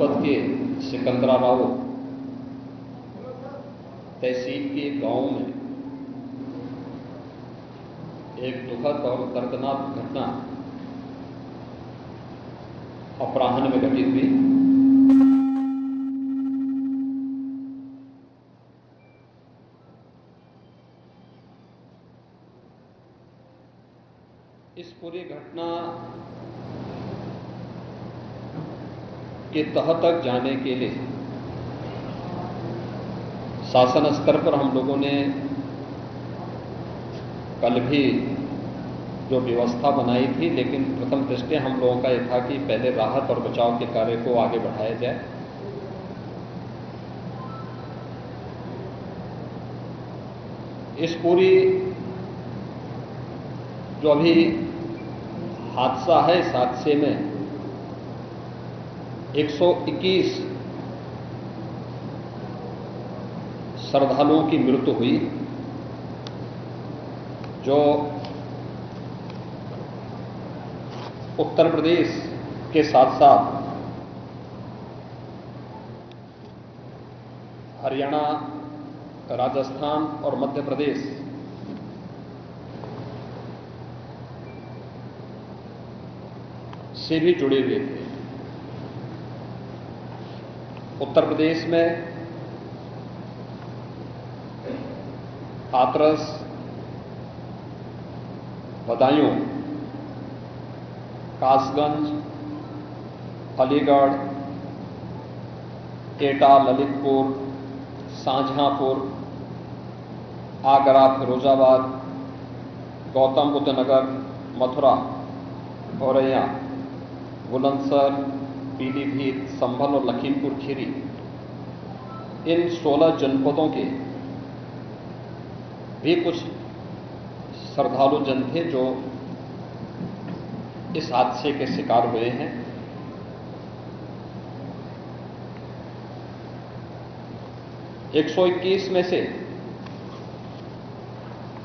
सोनभद्र के सिकंदरा राव तहसील के गांव में एक दुखद और दर्दनाक घटना अपराह्न में घटित हुई। इस पूरी घटना के तह तक जाने के लिए शासन स्तर पर हम लोगों ने कल भी जो व्यवस्था बनाई थी, लेकिन प्रथम दृष्टया हम लोगों का यह था कि पहले राहत और बचाव के कार्य को आगे बढ़ाया जाए। इस पूरी जो अभी हादसा है, इस हादसे में 121 श्रद्धालुओं की मृत्यु हुई, जो उत्तर प्रदेश के साथ साथ हरियाणा, राजस्थान और मध्य प्रदेश से भी जुड़े हुए थे। उत्तर प्रदेश में हाथरस, बदायूं, कासगंज, अलीगढ़, एटा, ललितपुर, शाहजहांपुर, आगरा, फिरोजाबाद, गौतम बुद्ध नगर, मथुरा, औरैया, बुलंदशहर, पीलीभीत, संभल और लखीमपुर खीरी, इन 16 जनपदों के भी कुछ श्रद्धालु जन थे जो इस हादसे के शिकार हुए हैं। एक 121 में से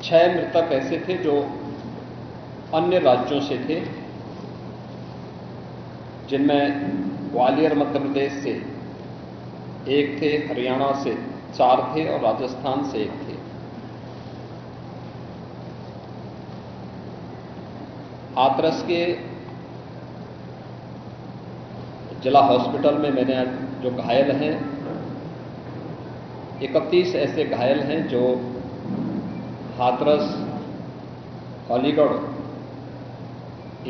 6 मृतक ऐसे थे जो अन्य राज्यों से थे, जिनमें ग्वालियर मध्य प्रदेश से 1 थे, हरियाणा से 4 थे और राजस्थान से 1 थे। हाथरस के जिला हॉस्पिटल में मैंने जो घायल हैं, 31 ऐसे घायल हैं जो हाथरस, अलीगढ़,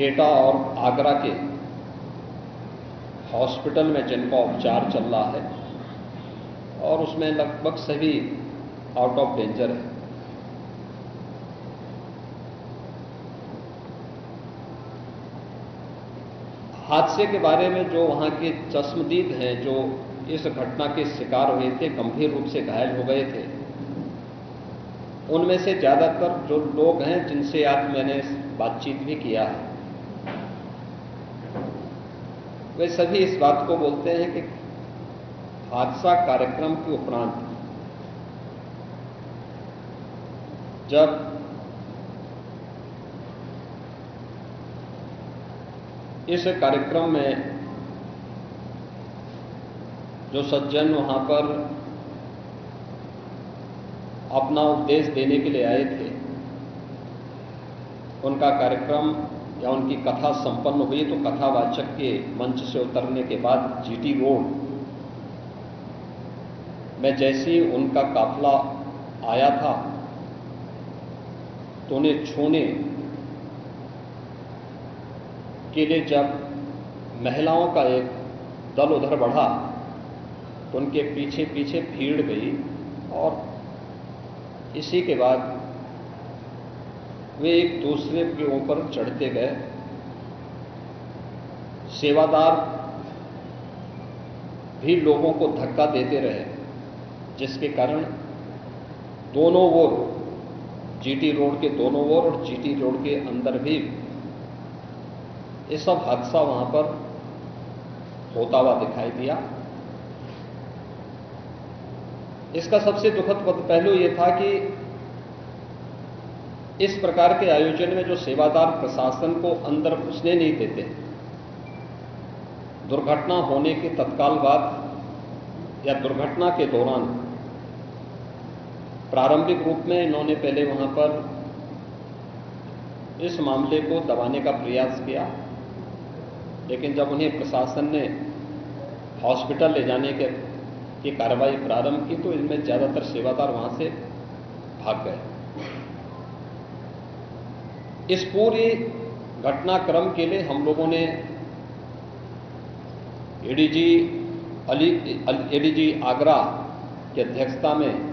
एटा और आगरा के हॉस्पिटल में जिनका उपचार चल रहा है, और उसमें लगभग सभी आउट ऑफ डेंजर है। हादसे के बारे में जो वहां के चश्मदीद हैं, जो इस घटना के शिकार हुए थे, गंभीर रूप से घायल हो गए थे, उनमें से ज्यादातर जो लोग हैं जिनसे आज मैंने बातचीत भी किया है, वे सभी इस बात को बोलते हैं कि हादसा कार्यक्रम के उपरांत जब इस कार्यक्रम में जो सज्जन वहां पर अपना उपदेश देने के लिए आए थे, उनका कार्यक्रम या उनकी कथा संपन्न हुई, तो कथावाचक के मंच से उतरने के बाद जीटी रोड में जैसे ही उनका काफिला आया था, तो उन्हें छूने के लिए जब महिलाओं का एक दल उधर बढ़ा, तो उनके पीछे पीछे भीड़ गई और इसी के बाद वे एक दूसरे के ऊपर चढ़ते गए। सेवादार भी लोगों को धक्का देते रहे, जिसके कारण दोनों ओर, जीटी रोड के दोनों ओर और जीटी रोड के अंदर भी ये सब हादसा वहां पर होता हुआ दिखाई दिया। इसका सबसे दुखद पहलू यह था कि इस प्रकार के आयोजन में जो सेवादार प्रशासन को अंदर घुसने नहीं देते, दुर्घटना होने के तत्काल बाद या दुर्घटना के दौरान प्रारंभिक रूप में इन्होंने पहले वहां पर इस मामले को दबाने का प्रयास किया, लेकिन जब उन्हें प्रशासन ने हॉस्पिटल ले जाने की कार्रवाई प्रारंभ की तो इनमें ज्यादातर सेवादार वहां से भाग गए। इस पूरी घटनाक्रम के लिए हम लोगों ने एडीजी आगरा की अध्यक्षता में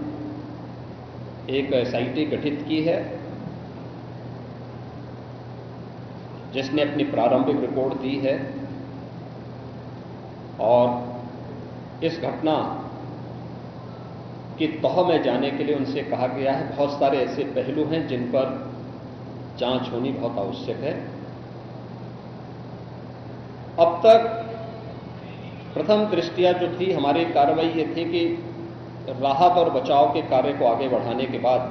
एक एसआईटी गठित की है, जिसने अपनी प्रारंभिक रिपोर्ट दी है और इस घटना की तह में जाने के लिए उनसे कहा गया है। बहुत सारे ऐसे पहलू हैं जिन पर जांच होनी बहुत आवश्यक है। अब तक प्रथम दृष्टया जो थी हमारी कार्रवाई ये थी कि राहत और बचाव के कार्य को आगे बढ़ाने के बाद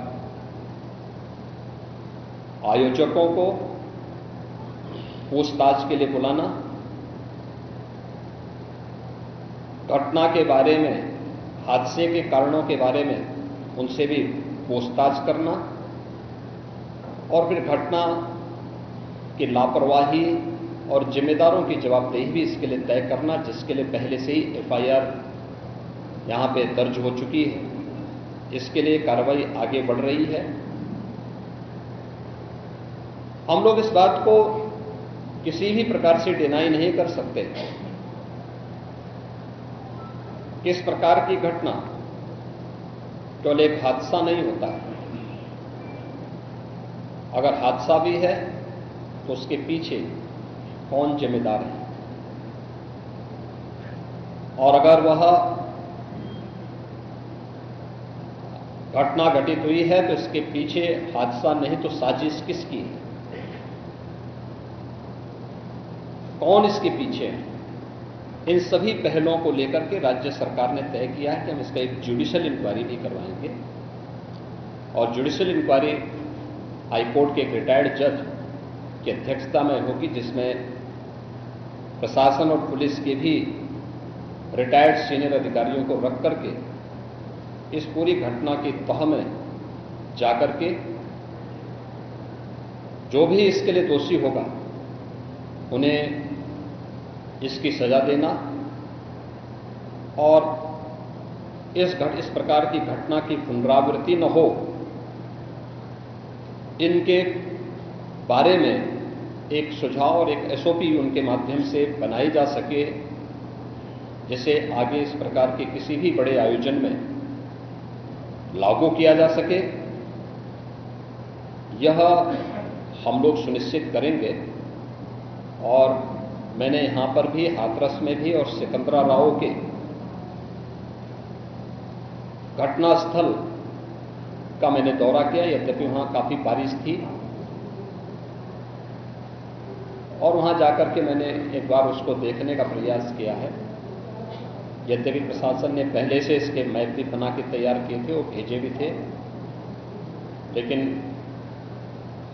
आयोजकों को पूछताछ के लिए बुलाना, घटना के बारे में, हादसे के कारणों के बारे में उनसे भी पूछताछ करना और फिर घटना की लापरवाही और जिम्मेदारों की जवाबदेही भी इसके लिए तय करना, जिसके लिए पहले से ही एफआईआर यहां पे दर्ज हो चुकी है। इसके लिए कार्रवाई आगे बढ़ रही है। हम लोग इस बात को किसी भी प्रकार से डिनाई नहीं कर सकते कि इस प्रकार की घटना केवल एक हादसा नहीं होता है। अगर हादसा भी है तो उसके पीछे कौन जिम्मेदार है, और अगर वह घटना घटित हुई है तो इसके पीछे हादसा नहीं तो साजिश किसकी है, कौन इसके पीछे है। इन सभी पहलुओं को लेकर के राज्य सरकार ने तय किया है कि हम इसका एक जुडिशियल इंक्वायरी भी करवाएंगे और जुडिशियल इंक्वायरी हाईकोर्ट के एक रिटायर्ड जज की अध्यक्षता में होगी, जिसमें प्रशासन और पुलिस के भी रिटायर्ड सीनियर अधिकारियों को रख करके इस पूरी घटना की तह में जाकर के जो भी इसके लिए दोषी होगा उन्हें इसकी सजा देना और इस प्रकार की घटना की पुनरावृत्ति न हो, इनके बारे में एक सुझाव और एक एसओपी उनके माध्यम से बनाई जा सके, जिसे आगे इस प्रकार के किसी भी बड़े आयोजन में लागू किया जा सके। यह हम लोग सुनिश्चित करेंगे। और मैंने यहां पर भी हाथरस में भी और सिकंदराराव के घटनास्थल का मैंने दौरा किया, यद्यपि वहां काफी बारिश थी, और वहां जाकर के मैंने एक बार उसको देखने का प्रयास किया है। यद्यपि प्रशासन ने पहले से इसके मैप भी बना के तैयार किए थे और भेजे भी थे, लेकिन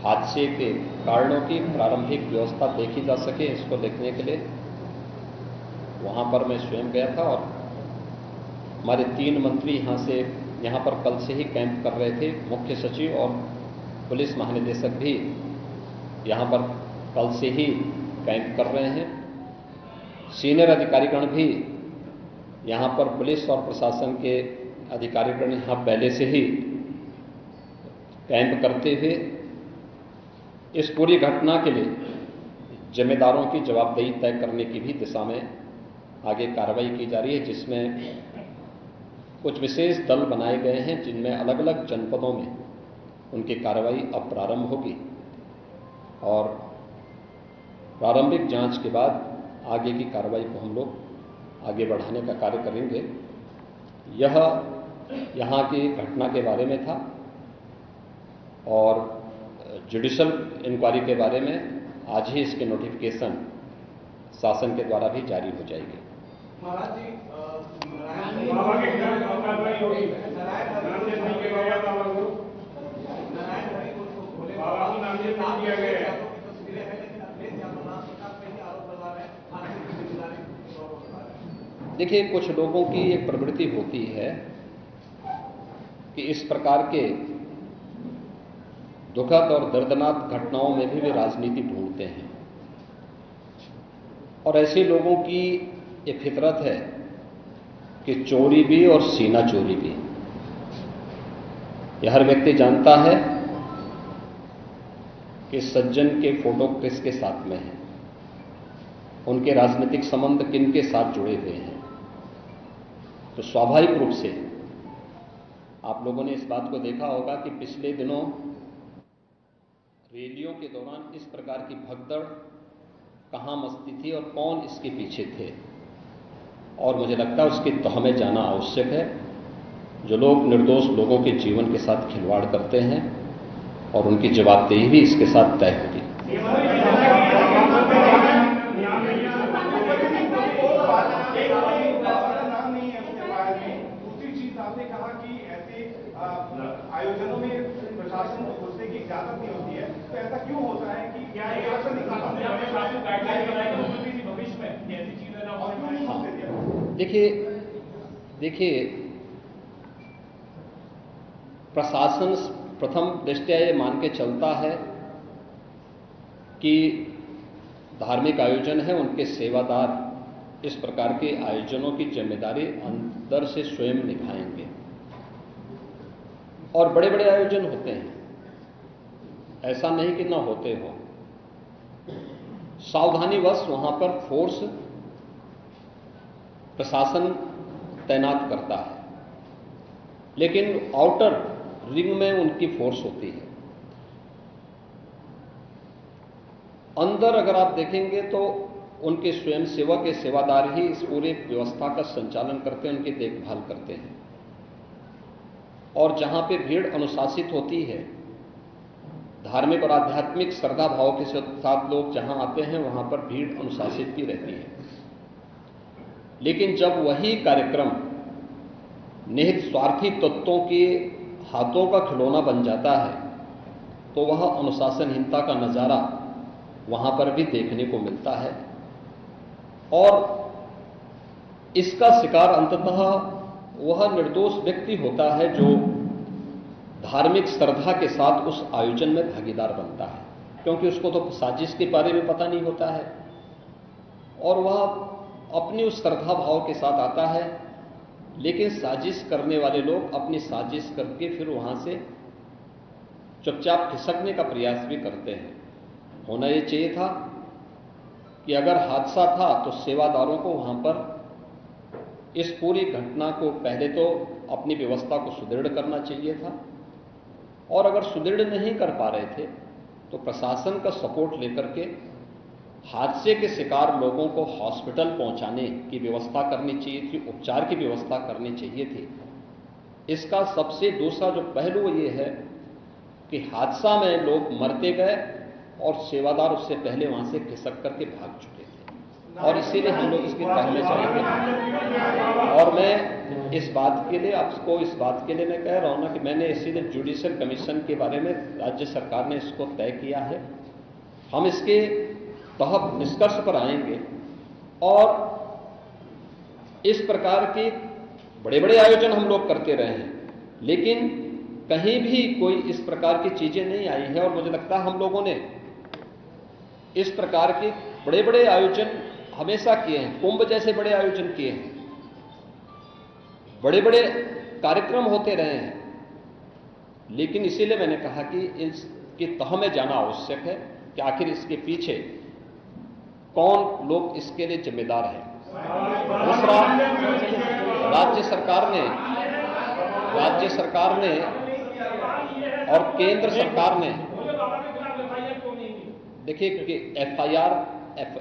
हादसे के कारणों की प्रारंभिक व्यवस्था देखी जा सके इसको देखने के लिए वहां पर मैं स्वयं गया था। और हमारे 3 मंत्री यहां पर कल से ही कैंप कर रहे थे। मुख्य सचिव और पुलिस महानिदेशक भी यहां पर कल से ही कैंप कर रहे हैं। सीनियर अधिकारीगण भी यहां पर पुलिस और प्रशासन के अधिकारीगण यहां पहले से ही कैंप करते हुए इस पूरी घटना के लिए जिम्मेदारों की जवाबदेही तय करने की भी दिशा में आगे कार्रवाई की जा रही है, जिसमें कुछ विशेष दल बनाए गए हैं जिनमें अलग अलग जनपदों में उनकी कार्रवाई अब प्रारंभ होगी और प्रारंभिक जांच के बाद आगे की कार्रवाई को हम लोग आगे बढ़ाने का कार्य करेंगे। यह यहाँ की घटना के बारे में था और जुडिशियल इंक्वायरी के बारे में आज ही इसके नोटिफिकेशन शासन के द्वारा भी जारी हो जाएगी। महाराज जी, देखिए, कुछ लोगों की एक प्रवृत्ति होती है कि इस प्रकार के दुखद और दर्दनाक घटनाओं में भी वे राजनीति ढूंढते हैं। और ऐसे लोगों की ये फितरत है कि चोरी भी और सीना चोरी भी। यह हर व्यक्ति जानता है कि सज्जन के फोटो किसके साथ में हैं, उनके राजनीतिक संबंध किन के साथ जुड़े हुए हैं। तो स्वाभाविक रूप से आप लोगों ने इस बात को देखा होगा कि पिछले दिनों रैलियों के दौरान इस प्रकार की भगदड़ कहां मचती थी और कौन इसके पीछे थे। और मुझे लगता है उसकी तह में जाना आवश्यक है। जो लोग निर्दोष लोगों के जीवन के साथ खिलवाड़ करते हैं और उनकी जवाबदेही भी इसके साथ तय होगी। आपने कहा कि ऐसे आयोजनों में प्रशासन को घुसने की इजाजत नहीं होती है, तो ऐसा क्यों होता है कि क्या भविष्य में ऐसी चीजें ना हो? देखिए, प्रशासन प्रथम दृष्टया ये मान के चलता है कि धार्मिक आयोजन है, उनके सेवादार इस प्रकार के आयोजनों की जिम्मेदारी अंदर से स्वयं निभाएंगे। और बड़े बड़े आयोजन होते हैं, ऐसा नहीं कि ना होते हो। सावधानीवश वहां पर फोर्स प्रशासन तैनात करता है, लेकिन आउटर रिंग में उनकी फोर्स होती है। अंदर अगर आप देखेंगे तो उनके स्वयंसेवक, सेवादार ही इस पूरे व्यवस्था का संचालन करते हैं, उनकी देखभाल करते हैं। और जहां पे भीड़ अनुशासित होती है, धार्मिक और आध्यात्मिक श्रद्धा भाव के साथ लोग जहां आते हैं, वहां पर भीड़ अनुशासित भी रहती है। लेकिन जब वही कार्यक्रम निहित स्वार्थी तत्वों के हाथों का खिलौना बन जाता है, तो वह अनुशासनहीनता का नजारा वहां पर भी देखने को मिलता है। और इसका शिकार अंततः वह निर्दोष व्यक्ति होता है जो धार्मिक श्रद्धा के साथ उस आयोजन में भागीदार बनता है, क्योंकि उसको तो साजिश के बारे में पता नहीं होता है और वह अपनी उस श्रद्धा भाव के साथ आता है। लेकिन साजिश करने वाले लोग अपनी साजिश करके फिर वहां से चुपचाप खिसकने का प्रयास भी करते हैं। होना यह चाहिए था कि अगर हादसा था तो सेवादारों को वहां पर इस पूरी घटना को पहले तो अपनी व्यवस्था को सुदृढ़ करना चाहिए था, और अगर सुदृढ़ नहीं कर पा रहे थे तो प्रशासन का सपोर्ट लेकर के हादसे के शिकार लोगों को हॉस्पिटल पहुंचाने की व्यवस्था करनी चाहिए थी, उपचार की व्यवस्था करनी चाहिए थी। इसका सबसे दूसरा जो पहलू ये है कि हादसा में लोग मरते गए और सेवादार उससे पहले वहां से खिसक करके भाग चुके थे, और इसीलिए हम लोग इसकी तह में चलेंगे। और मैं इस बात के लिए आपको इस बात के लिए मैं कह रहा हूं ना कि मैंने इसीलिए जुडिशियल कमीशन के बारे में राज्य सरकार ने इसको तय किया है। हम इसके तहत निष्कर्ष पर आएंगे और इस प्रकार के बड़े बड़े आयोजन हम लोग करते रहे हैं, लेकिन कहीं भी कोई इस प्रकार की चीजें नहीं आई है। और मुझे लगता है हम लोगों ने इस प्रकार के बड़े बड़े आयोजन हमेशा किए हैं, कुंभ जैसे बड़े आयोजन किए हैं, बड़े बड़े कार्यक्रम होते रहे हैं। लेकिन इसीलिए मैंने कहा कि इसकी तह में जाना आवश्यक है कि आखिर इसके पीछे कौन लोग इसके लिए जिम्मेदार हैं। दूसरा, राज्य सरकार ने और केंद्र सरकार ने, देखिए कि एफआईआर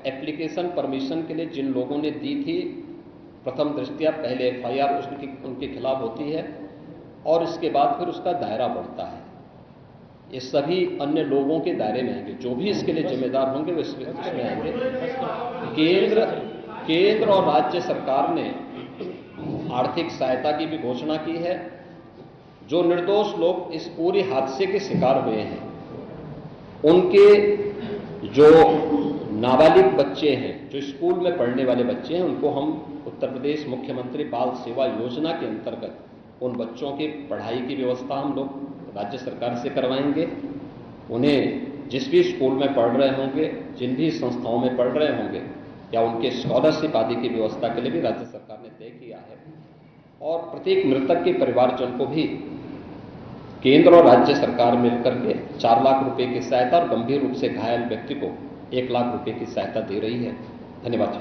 एप्लीकेशन परमिशन के लिए जिन लोगों ने दी थी, प्रथम दृष्टया पहले एफआईआर उनके खिलाफ होती है और इसके बाद फिर उसका दायरा बढ़ता है। ये सभी अन्य लोगों के दायरे में आएंगे, जो भी इसके लिए जिम्मेदार होंगे वो इसमें आएंगे। केंद्र और राज्य सरकार ने आर्थिक सहायता की भी घोषणा की है। जो निर्दोष लोग इस पूरे हादसे के शिकार हुए हैं, उनके जो नाबालिग बच्चे हैं, जो स्कूल में पढ़ने वाले बच्चे हैं, उनको हम उत्तर प्रदेश मुख्यमंत्री बाल सेवा योजना के अंतर्गत उन बच्चों की पढ़ाई की व्यवस्था हम लोग राज्य सरकार से करवाएंगे। उन्हें जिस भी स्कूल में पढ़ रहे होंगे, जिन भी संस्थाओं में पढ़ रहे होंगे, या उनके स्कॉलरशिप आदि की व्यवस्था के लिए भी राज्य सरकार ने तय किया है। और प्रत्येक मृतक के परिवारजन को भी केंद्र और राज्य सरकार मिलकर के 4 लाख रुपए की सहायता और गंभीर रूप से घायल व्यक्ति को 1 लाख रुपए की सहायता दे रही है। धन्यवाद।